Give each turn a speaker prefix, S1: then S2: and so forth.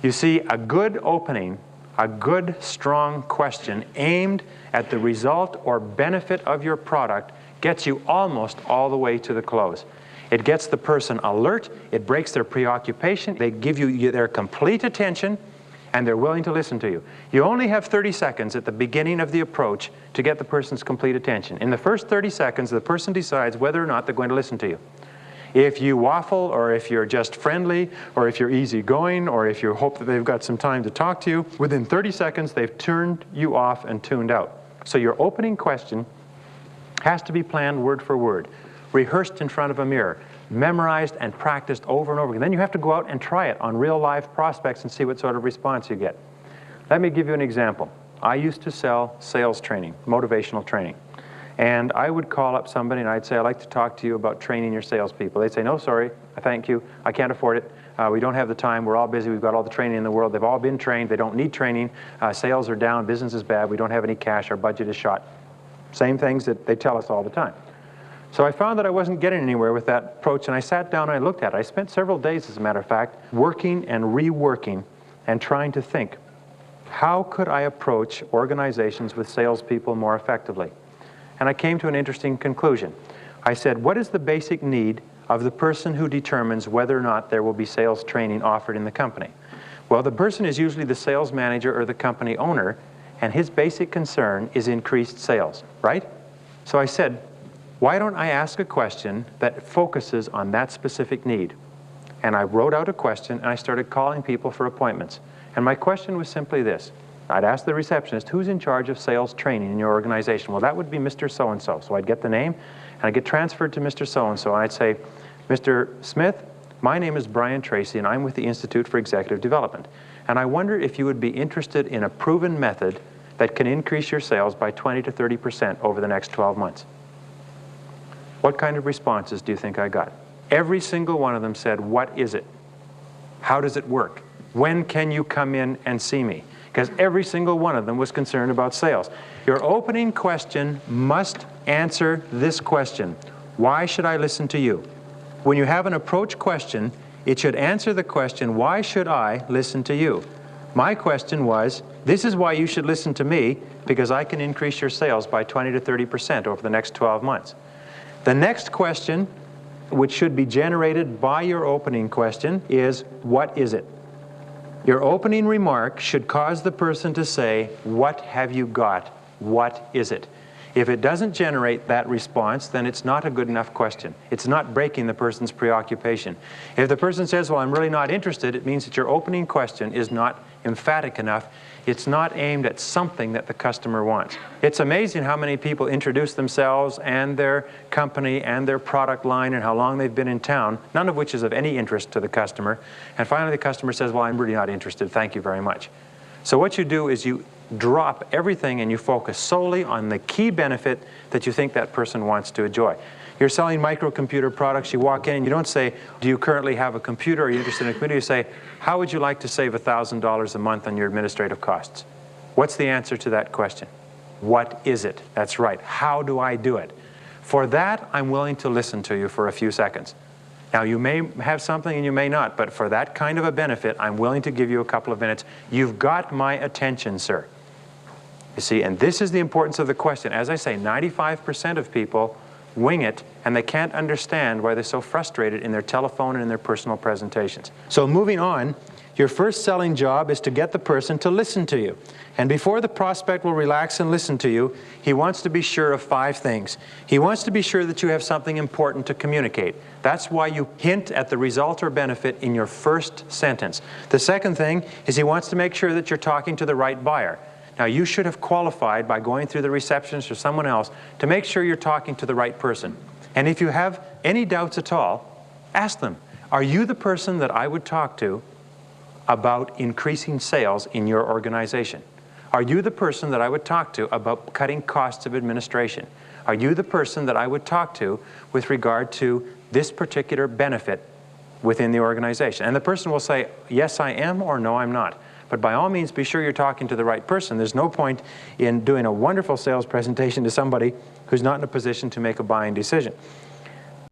S1: You see, a good opening, a good, strong question aimed at the result or benefit of your product gets you almost all the way to the close. It gets the person alert, it breaks their preoccupation, they give you their complete attention, and they're willing to listen to you. You only have 30 seconds at the beginning of the approach to get the person's complete attention. In the first 30 seconds, the person decides whether or not they're going to listen to you. If you waffle, or if you're just friendly, or if you're easygoing, or if you hope that they've got some time to talk to you, within 30 seconds they've turned you off and tuned out. So your opening question has to be planned word for word, rehearsed in front of a mirror, memorized and practiced over and over again. Then you have to go out and try it on real live prospects and see what sort of response you get. Let me give you an example. I used to sell sales training, motivational training. And I would call up somebody and I'd say, I'd like to talk to you about training your salespeople. They'd say, no, sorry, thank you, I can't afford it. We don't have the time, we're all busy, we've got all the training in the world, they've all been trained, they don't need training, sales are down, business is bad, we don't have any cash, our budget is shot. Same things that they tell us all the time. So I found that I wasn't getting anywhere with that approach, and I sat down and I looked at it. I spent several days, as a matter of fact, working and reworking and trying to think, how could I approach organizations with salespeople more effectively? And I came to an interesting conclusion. I said, what is the basic need of the person who determines whether or not there will be sales training offered in the company? Well, the person is usually the sales manager or the company owner, and his basic concern is increased sales, right? So I said, why don't I ask a question that focuses on that specific need? And I wrote out a question and I started calling people for appointments. And my question was simply this. I'd ask the receptionist, who's in charge of sales training in your organization? Well, that would be Mr. So-and-so. So I'd get the name, and I'd get transferred to Mr. So-and-so, and I'd say, Mr. Smith, my name is Brian Tracy, and I'm with the Institute for Executive Development. And I wonder if you would be interested in a proven method that can increase your sales by 20 to 30% over the next 12 months. What kind of responses do you think I got? Every single one of them said, what is it? How does it work? When can you come in and see me? Because every single one of them was concerned about sales. Your opening question must answer this question. Why should I listen to you? When you have an approach question, it should answer the question, why should I listen to you? My question was, this is why you should listen to me, because I can increase your sales by 20 to 30% over the next 12 months. The next question, which should be generated by your opening question, is, what is it? Your opening remark should cause the person to say, what have you got? What is it? If it doesn't generate that response, then it's not a good enough question. It's not breaking the person's preoccupation. If the person says, well, I'm really not interested, it means that your opening question is not emphatic enough. It's not aimed at something that the customer wants. It's amazing how many people introduce themselves and their company and their product line and how long they've been in town, none of which is of any interest to the customer. And finally the customer says, well, I'm really not interested, thank you very much. So what you do is you drop everything and you focus solely on the key benefit that you think that person wants to enjoy. You're selling microcomputer products, you walk in and you don't say, do you currently have a computer, are you interested in a computer? You say, how would you like to save $1,000 a month on your administrative costs? What's the answer to that question? What is it? That's right. How do I do it? For that, I'm willing to listen to you for a few seconds. Now, you may have something and you may not, but for that kind of a benefit, I'm willing to give you a couple of minutes. You've got my attention, sir. You see, and this is the importance of the question. As I say, 95% of people wing it, and they can't understand why they're so frustrated in their telephone and in their personal presentations. So moving on, your first selling job is to get the person to listen to you. And before the prospect will relax and listen to you, he wants to be sure of 5 things. He wants to be sure that you have something important to communicate. That's why you hint at the result or benefit in your first sentence. The second thing is he wants to make sure that you're talking to the right buyer. Now, you should have qualified by going through the receptionist or someone else to make sure you're talking to the right person. And if you have any doubts at all, ask them, are you the person that I would talk to about increasing sales in your organization? Are you the person that I would talk to about cutting costs of administration? Are you the person that I would talk to with regard to this particular benefit within the organization? And the person will say, yes, I am, or no, I'm not. But by all means, be sure you're talking to the right person. There's no point in doing a wonderful sales presentation to somebody who's not in a position to make a buying decision.